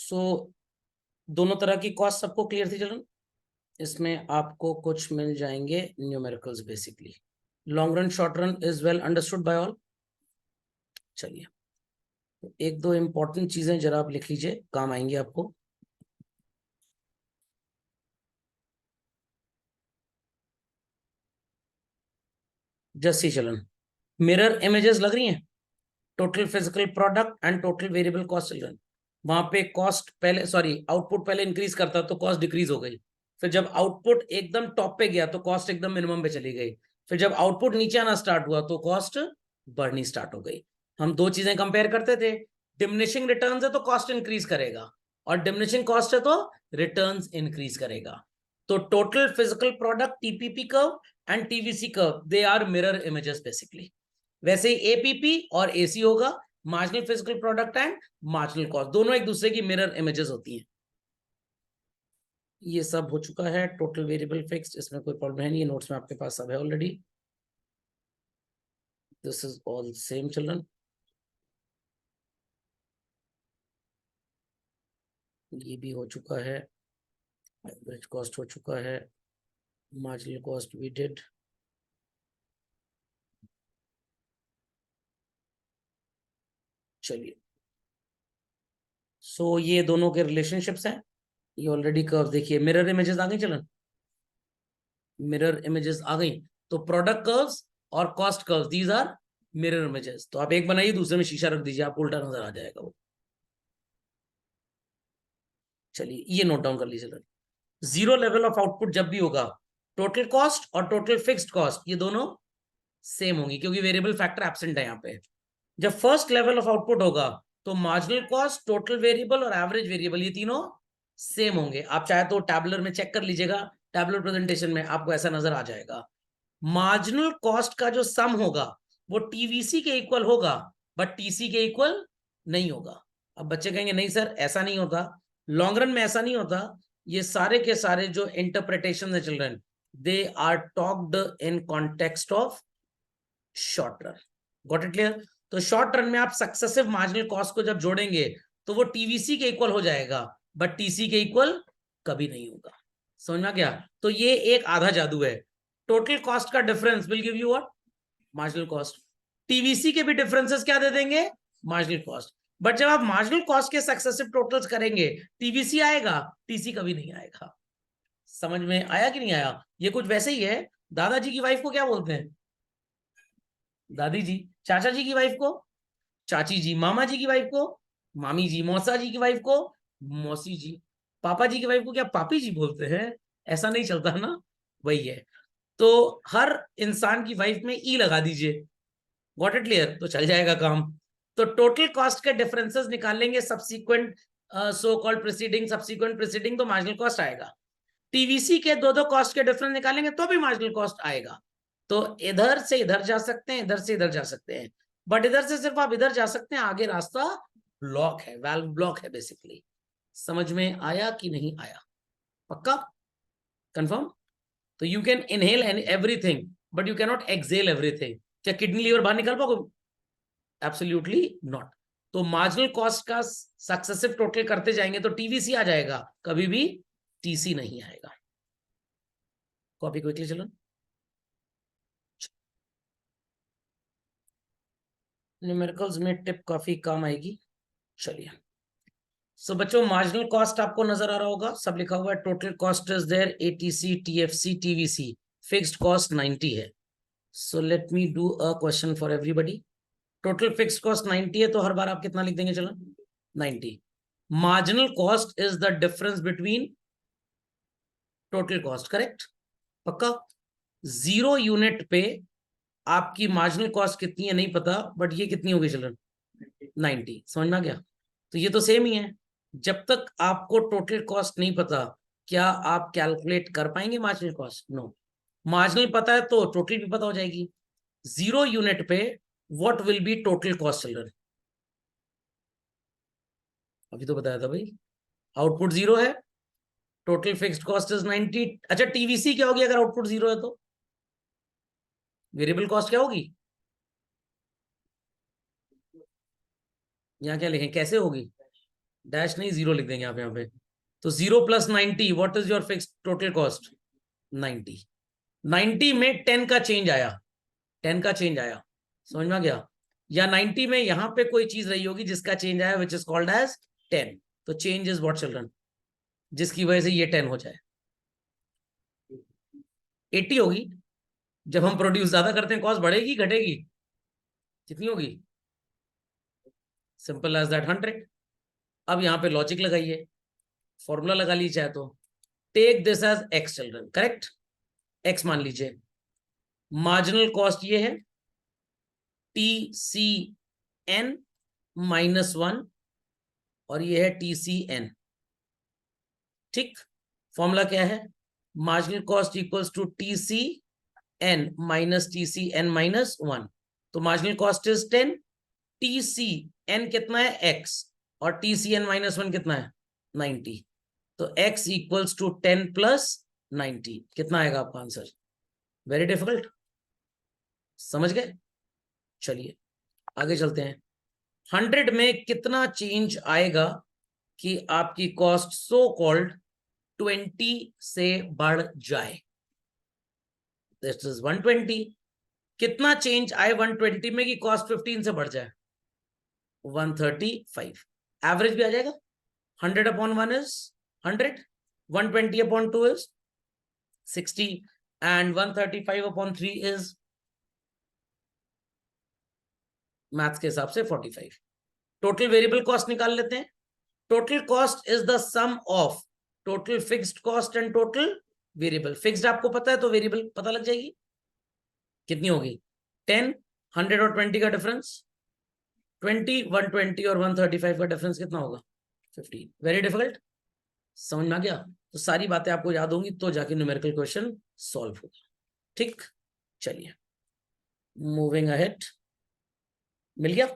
सो दोनों तरह की कॉस्ट सबको क्लियर थी चलन। इसमें आपको कुछ मिल जाएंगे numericals basically. Long run short run is well understood by all. चलिए, तो एक दो इंपॉर्टेंट चीजें जरा आप लिख लीजिए, काम आएंगी आपको। जस्ट सी चलन, मिरर इमेजेस लग रही हैं। Total physical product and total variable cost children. वहां पे कॉस्ट पहले, सॉरी, आउटपुट पहले इंक्रीज करता तो कॉस्ट डिक्रीज हो गई। फिर जब आउटपुट एकदम टॉप पे गया तो कॉस्ट एकदम मिनिमम पे चली गई। फिर जब आउटपुट नीचे आना स्टार्ट हुआ तो कॉस्ट बढ़नी स्टार्ट हो गई। हम दो चीजें कंपेयर करते थे। डिमिनिशिंग रिटर्न्स है तो कॉस्ट इंक्रीज करेगा, और डिमिनिशिंग कॉस्ट है तो रिटर्न्स इंक्रीज करेगा। तो total physical product TPP curve and TVC curve, they are mirror images basically. वैसे ही एपीपी और एसी होगा, marginal physical product and marginal cost, दोनों एक दूसरे की मिरर इमेजेस होती हैं। ये सब हो चुका है। टोटल वेरिएबल फिक्स्ड, इसमें कोई प्रॉब्लम है नहीं, नोट्स में आपके पास सब है already. This is all same children. ये भी हो चुका है। एवरेज कॉस्ट हो चुका है। Marginal cost we did. चलिए, सो ये दोनों के रिलेशनशिप्स हैं। ये ऑलरेडी कर्व देखिए, मिरर इमेजेस आ गई चलन, मिरर इमेजेस आ गई। तो प्रोडक्ट कर्व्स और cost curves, these are mirror images. तो आप एक बनाइए, दूसरे में शीशा रख दीजिए, आपको उल्टा नजर आ जाएगा वो। चलिए, ये नोट डाउन कर लीजिए। जीरो लेवल ऑफ आउटपुट जब भी होगा, टोटल कॉस्ट और टोटल फिक्स्ड कॉस्ट ये दोनों सेम होंगी, क्योंकि वेरिएबल फैक्टर एब्सेंट है यहाँ पे। जब फर्स्ट लेवल ऑफ आउटपुट होगा तो मार्जिनल कॉस्ट, टोटल वेरिएबल और एवरेज वेरिएबल ये तीनों सेम होंगे। आप चाहे तो टैबुलर में चेक कर लीजिएगा, टैबुलर प्रेजेंटेशन में आपको ऐसा नजर आ जाएगा। मार्जिनल कॉस्ट का जो सम होगा वो टीवीसी के इक्वल होगा, बट टीसी के इक्वल नहीं होगा। अब बच्चे कहेंगे नहीं सर ऐसा नहीं होता, लॉन्ग रन में ऐसा नहीं होता। ये सारे के सारे जो इंटरप्रिटेशन है children, they are talked in context of short run. Got it clear? तो शॉर्ट रन में आप सक्सेसिव मार्जिनल कॉस्ट को जब जोड़ेंगे तो वो टीवीसी के इक्वल हो जाएगा, बट टीसी के इक्वल कभी नहीं होगा। समझ में आ गया? तो ये एक आधा जादू है। टोटल कॉस्ट का difference will give you what? Marginal cost. TVC के भी डिफरेंसेस क्या दे देंगे? Marginal cost. बट जब आप मार्जिनल कॉस्ट के सक्सेसिव टोटल्स करेंगे, टीवीसी आएगा, टीसी कभी नहीं आएगा। समझ में आया कि नहीं आया? ये कुछ वैसे ही है। दादाजी की वाइफ को क्या बोलते हैं? दादी जी। चाचा जी की वाइफ को चाची जी। मामा जी की वाइफ को मामी जी। मौसा जी की वाइफ को मौसी जी। पापा जी की वाइफ को क्या पापी जी बोलते हैं? ऐसा नहीं चलता ना, वही है। तो हर इंसान की वाइफ में ई लगा दीजिए। Got it clear? तो चल जाएगा काम। तो टोटल कॉस्ट के डिफरेंसेस निकालेंगे, subsequent so called preceding, subsequent preceding, तो मार्जिनल कॉस्ट आएगा। टीवीसी के दो दो कॉस्ट के डिफरेंस निकालेंगे तो भी मार्जिनल कॉस्ट आएगा। तो इधर से इधर जा सकते हैं, इधर से इधर जा सकते हैं, बट इधर से सिर्फ आप इधर जा सकते हैं, आगे रास्ता ब्लॉक है, वैल्व ब्लॉक है बेसिकली। समझ में आया कि नहीं आया? पक्का? कंफर्म? तो you can inhale everything but you can not exhale everything. क्या किडनी लीवर बाहर निकल पाओगे? Absolutely not. तो मार्जिनल कॉस्ट का सक्सेसिव टोटल करते जाएंगे तो टीवीसी आ जाएगा, कभी भी टीसी नहीं आएगा। कॉपी क्विकली चलो। न्यूमेरिकल्स में टिप काफी काम आएगी। चलिए, सो बच्चों मार्जिनल कॉस्ट आपको नजर आ रहा होगा, सब लिखा हुआ है। Total cost is there ATC, TFC, TVC. Fixed cost 90 है। So let me do a question for everybody. Total fixed cost 90 है, तो हर बार आप कितना लिख देंगे? चलो 90। Marginal cost is the difference between total cost, correct? पक्का? जीरो यूनिट पे आपकी मार्जिनल कॉस्ट कितनी है नहीं पता, बट ये कितनी होगी चिल्ड्रन? 90। समझ में आ गया? तो ये तो सेम ही है। जब तक आपको टोटल कॉस्ट नहीं पता, क्या आप कैलकुलेट कर पाएंगे मार्जिनल कॉस्ट? नो। मार्जिनल पता है तो टोटल भी पता हो जाएगी। जीरो यूनिट पे what will be total cost children? अभी तो बताया था भाई, आउटपुट जीरो है, टोटल फिक्स्ड कॉस्ट इज 90। अच्छा, टीवीसी क्या होगी अगर आउटपुट जीरो है तो? वेरिएबल कॉस्ट क्या होगी? यहाँ क्या लिखें, कैसे होगी? डैश नहीं, जीरो लिख देंगे आप यहाँ पे। तो 0 + 90, what is your fix total cost? 90। 90 में 10 का चेंज आया, 10 का चेंज आया, समझ में आ गया? या 90 में यहां पे कोई चीज रही होगी जिसका चेंज आया, विच इज कॉल्ड एज 10। तो चेंज इज व्हाट चिल्ड्रन, जिसकी वजह से ये 10 हो जाए। 80 होगी। जब हम प्रोड्यूस ज्यादा करते हैं कॉस्ट बढ़ेगी घटेगी? कितनी होगी? Simple as that, 100। अब यहां पे लॉजिक लगाइए, फॉर्मूला लगा लीजिए चाहे तो। Take this as X children, correct? X मान लीजिए। मार्जिनल कॉस्ट ये है TCN -1 और ये है TCN। ठीक, फॉर्मूला क्या है? Marginal cost equals to TCN - TCN -1। तो मार्जिनल कॉस्ट इज 10, TCN कितना है? X, और TCN -1 कितना है? 90। तो X इक्वल्स टू 10 + 90। कितना आएगा आपका आंसर? वेरी डिफिकल्ट, समझ गए? चलिए आगे चलते हैं। 100 में कितना चेंज आएगा कि आपकी कॉस्ट सो कॉल्ड 20 से बढ़ जाए? This is 120। कितना चेंज आए 120 में कि कॉस्ट 15 से बढ़ जाए? 135। एवरेज भी आ जाएगा। 100/1 is 100, 120/2 is 60, and 135/3 is maths के हिसाब से 45। टोटल वेरिएबल कॉस्ट निकाल लेते हैं। Total cost is the sum of total fixed cost and total variable. Fixed आपको पता है तो वेरिएबल पता लग जाएगी। कितनी होगी? 10, 100 और 20 का डिफरेंस 20, 120 और 135 का डिफरेंस कितना होगा? 15। वेरी डिफिकल्ट, समझ में आ गया? तो सारी बातें आपको याद होंगी तो जाके न्यूमेरिकल क्वेश्चन सॉल्व होगा। ठीक, चलिए मूविंग अहेड। मिल गया?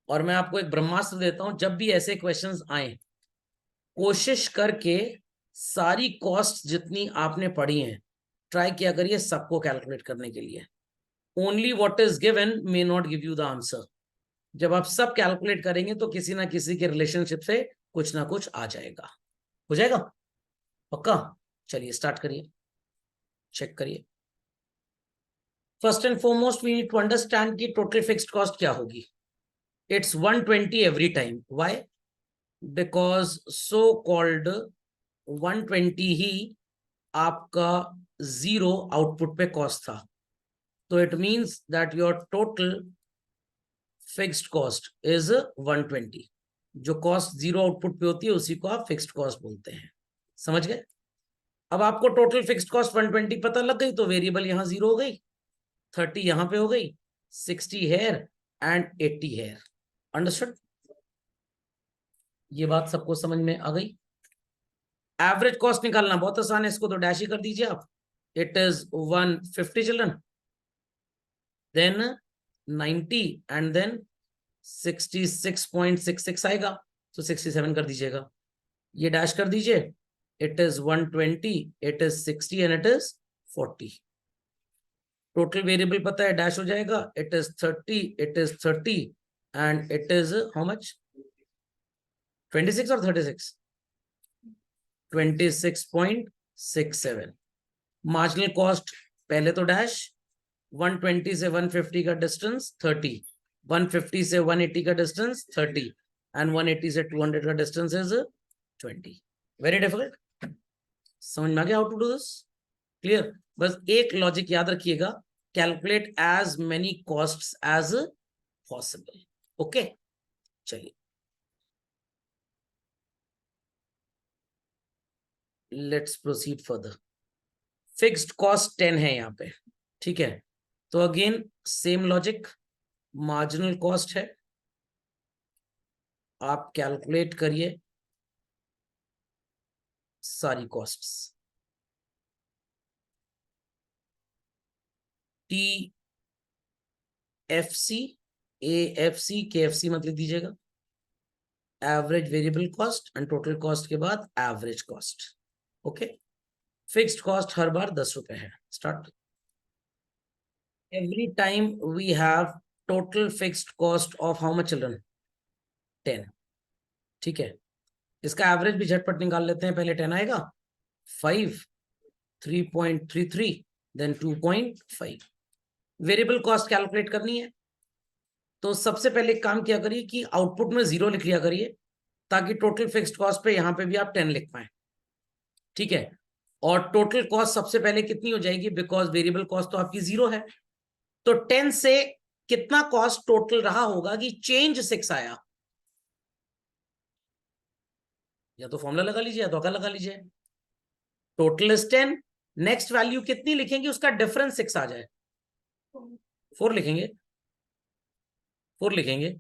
और मैं आपको एक ब्रह्मास्त्र देता हूं, जब भी ऐसे क्वेश्चंस आए कोशिश करके सारी कॉस्ट जितनी आपने पढ़ी हैं ट्राई किया करिए सबको कैलकुलेट करने के लिए। Only what is given may not give you the answer. जब आप सब कैलकुलेट करेंगे तो किसी ना किसी के रिलेशनशिप से कुछ ना कुछ आ जाएगा। हो जाएगा पक्का? चलिए स्टार्ट करिए, चेक करिए। First and foremost we need to understand कि टोटल फिक्स्ड कॉस्ट क्या होगी। It's 120 every time. Why? Because so called 120 ही आपका जीरो आउटपुट पे कॉस्ट था। तो it means that your total fixed cost is 120। जो कॉस्ट जीरो आउटपुट पे होती है उसी को आप फिक्स्ड कॉस्ट बोलते हैं। समझ गए? अब आपको टोटल फिक्स्ड कॉस्ट 120 पता लग गई तो वेरिएबल यहां जीरो हो गई, 30 यहां पे हो गई, 60 हेयर एंड 80 हेयर। अंडरस्टूड? ये बात सबको समझ में आ गई? एवरेज कॉस्ट निकालना बहुत आसान है, इसको तो डैश ही कर दीजिए आप। It is 150 children, then 90 and then 66.66 आएगा, तो 67 कर दीजिएगा। ये डैश कर दीजिए। It is 120, it is 60 and it is 40। Total variable पता है, डैश हो जाएगा। It is 30, it is 30 and it is how much? 26 और 36? 26.67। मार्जिनल कॉस्ट पहले तो डैश, 120 से 150 का डिस्टेंस 30, 150 से 180 का डिस्टेंस 30 एंड 180 से 200 का डिस्टेंस इज 20। वेरी डिफिकल्ट, समझ में आ गया how to do this? Clear? बस एक लॉजिक याद रखिएगा, calculate as many costs as possible. Okay, चलिए let's proceed further. Fixed cost 10 है यहाँ पे, ठीक है? तो again same logic, marginal cost है, आप कैलकुलेट करिए सारी कॉस्ट्स। TFC, AFC, KFC मत लिख दीजिएगा। Average variable cost and total cost के बाद average cost. Okay, fixed cost हर बार 10 रुपए है। Start. Every time we have total fixed cost of how much children? 10। ठीक है, इसका एवरेज भी झटपट निकाल लेते हैं। पहले 10 आएगा, 5, 3.33, देन 2.5। वेरिएबल कॉस्ट कैलकुलेट करनी है, तो सबसे पहले एक काम किया करिए कि आउटपुट में 0 लिख लिया करिए, ताकि टोटल फिक्स्ड कॉस्ट पे यहां पे भी आप 10 लिख पाए। ठीक है, और टोटल कॉस्ट सबसे पहले कितनी हो जाएगी, बिकॉज वेरिएबल कॉस्ट तो आपकी 0 है, तो 10 से कितना कॉस्ट टोटल रहा होगा कि चेंज 6 आया, या तो फॉर्मूला लगा लीजिए या तो लगा लीजिए। टोटल इज 10, नेक्स्ट वैल्यू कितनी लिखेंगे, उसका डिफरेंस 6 आ जाए, 4 लिखेंगे। 4 लिखेंगे।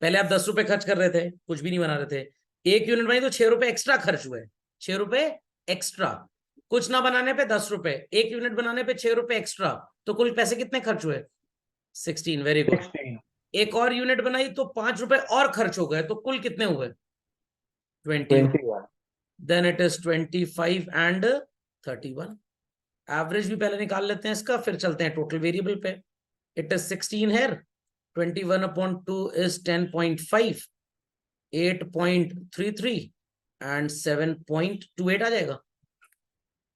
पहले आप 10 रुपए खर्च कर रहे थे, कुछ भी नहीं बना रहे थे, 1 यूनिट बनी तो 6 रुपए एक्स्ट्रा खर्च हुए, 6 रुपए एक्स्ट्रा। कुछ ना बनाने पे 10 रुपए, 1 यूनिट बनाने पे 6 रुपए एक्स्ट्रा, तो कुल पैसे कितने खर्च हुए, 16। Very good. एक और यूनिट बनाई तो 5 रुपए और खर्च हो गए, तो कुल कितने हुए, 21। Then it is 25 and 31। Average भी पहले निकाल लेते हैं इसका, फिर चलते हैं टोटल वेरिएबल पे। इट इज 16 है, 21/2 is 10.5, 8.33 and 7.28 आ जाएगा।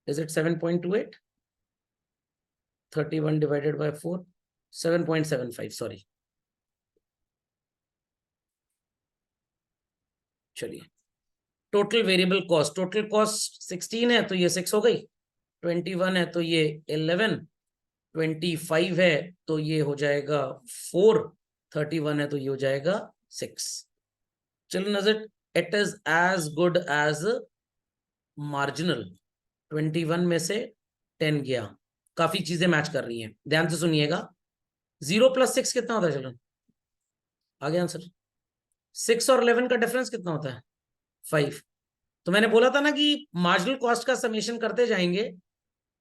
Is it 7.28? 31 divided by 4, 7.75, sorry. चलिए, total variable cost, total cost 16 है तो ये 6 हो गई, 21 है तो ये 11, 25 है तो ये हो जाएगा 4, 31 है तो ये हो जाएगा 6। Children, is it is as good as marginal. 21 में से 10 गया, काफी चीजें मैच कर रही हैं, ध्यान से सुनिएगा। 0 + 6 कितना होता है चिल्ड्रन, आगे आंसर। 6 और 11 का डिफरेंस कितना होता है, 5। तो मैंने बोला था ना कि मार्जिनल कॉस्ट का समेशन करते जाएंगे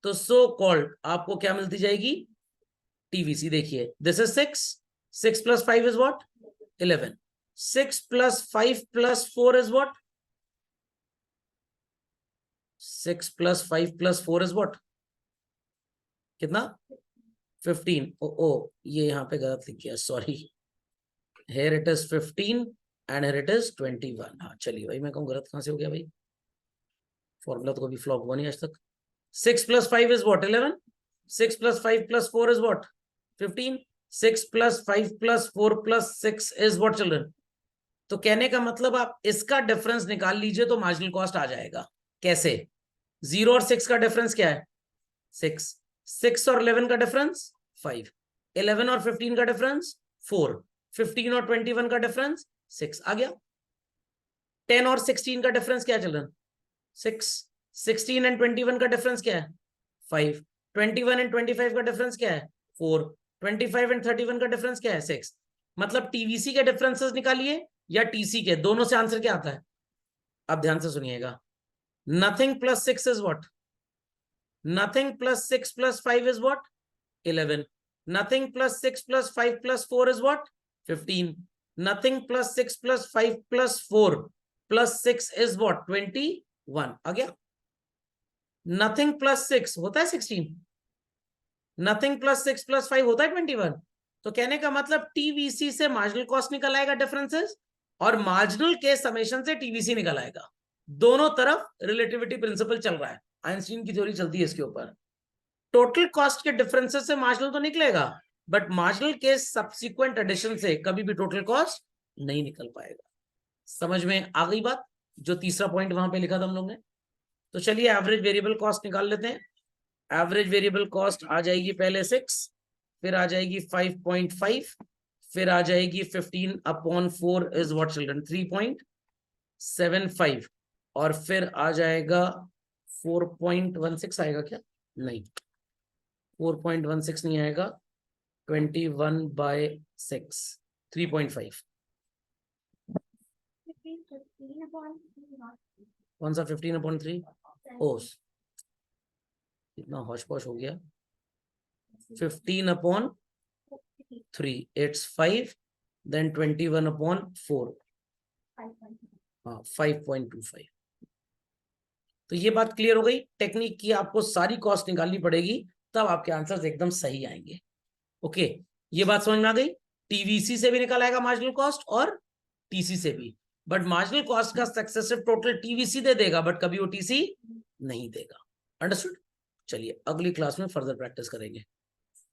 तो सो कॉल्ड आपको क्या मिलती जाएगी, टीवीसी। देखिए, this is 6, 6 + 5 is what, 11, 6 + 5 + 4 is what, 6 + 5 + 4 is what, कितना, 15। ओ ये यहाँ पे गलत लिख गया, sorry. Here it is 15 and here it is 21। हाँ चलिए भाई, मैं कहूँ गलत कहां से हो गया भाई, फॉर्मूला तो कभी फ्लॉप हुआ नहीं आज तक। 6 + 5 is what, 11, 6 + 5 + 4 is what, 15, 6 + 5 + 4 + 6 is what children. तो कहने का मतलब आप इसका डिफरेंस निकाल लीजिए तो मार्जिनल कॉस्ट आ जाएगा। कैसे, 0 और 6 का डिफरेंस क्या है, 6, 6 और 11 का डिफरेंस 5, 11 और 15 का डिफरेंस 4, 15 और 21 का डिफरेंस 6 आ गया। 10 और 16 का डिफरेंस क्या है चिल्ड्रन, 6, 16 एंड 21 का डिफरेंस क्या है, 5, 21 एंड 25 का डिफरेंस क्या है, 4, 25 एंड 31 का डिफरेंस क्या है, 6। मतलब टीवीसी के डिफरेंसेस निकालिए या टीसी के, दोनों से आंसर क्या आता है। अब ध्यान से सुनिएगा, nothing + 6 is what, nothing + 6 + 5 is what, 11, nothing + 6 + 5 + 4 is what, 15, nothing + 6 + 5 + 4 + 6 is what, 21 आ गया। nothing + 6 होता है 16, nothing + 6 + 5 होता है 21। तो कहने का मतलब टीवीसी से मार्जिनल कॉस्ट निकल आएगा डिफरेंसेस, और मार्जिनल के समेशन से टीवीसी निकल आएगा। दोनों तरफ रिलेटिविटी प्रिंसिपल चल रहा है, आइंस्टीन की थ्योरी चलती है इसके ऊपर। टोटल कॉस्ट के डिफरेंसेस से मार्जिनल तो निकलेगा, बट मार्जिनल के सब्सिक्वेंट एडिशन से कभी भी टोटल कॉस्ट नहीं निकल पाएगा। समझ में आ गई बात, जो तीसरा पॉइंट वहां पे लिखा था हम लोग ने। तो चलिए एवरेज वेरिएबल कॉस्ट निकाल लेते हैं। एवरेज वेरिएबल कॉस्ट आ जाएगी पहले 6, फिर आ जाएगी 5.5, फिर आ जाएगी 15/4 इज व्हाट चिल्ड्रन, 3.75, और फिर आ जाएगा 4.16 आएगा क्या, नहीं 4.16 नहीं आएगा, 21/6, 3.5। कौन सा 15/3, ओ इतना हौश पौश हो गया, 15/3 इट्स 5, देन 21/4, हाँ 5.25। तो ये बात क्लियर हो गई, टेक्निक की आपको सारी कॉस्ट निकालनी पड़ेगी, तब आपके आंसर्स एकदम सही आएंगे। ओके, ये बात समझ में आ गई। टीवीसी से भी निकल आएगा मार्जिनल कॉस्ट और टीसी से भी। बट मार्जिनल कॉस्ट का सक्सेसिव टोटल टीवीसी दे देगा, बट कभी ओटीसी नहीं देगा। अंडरस्टूड? चलिए अगली क्लास में फर्दर प्रैक्टिस करेंगे।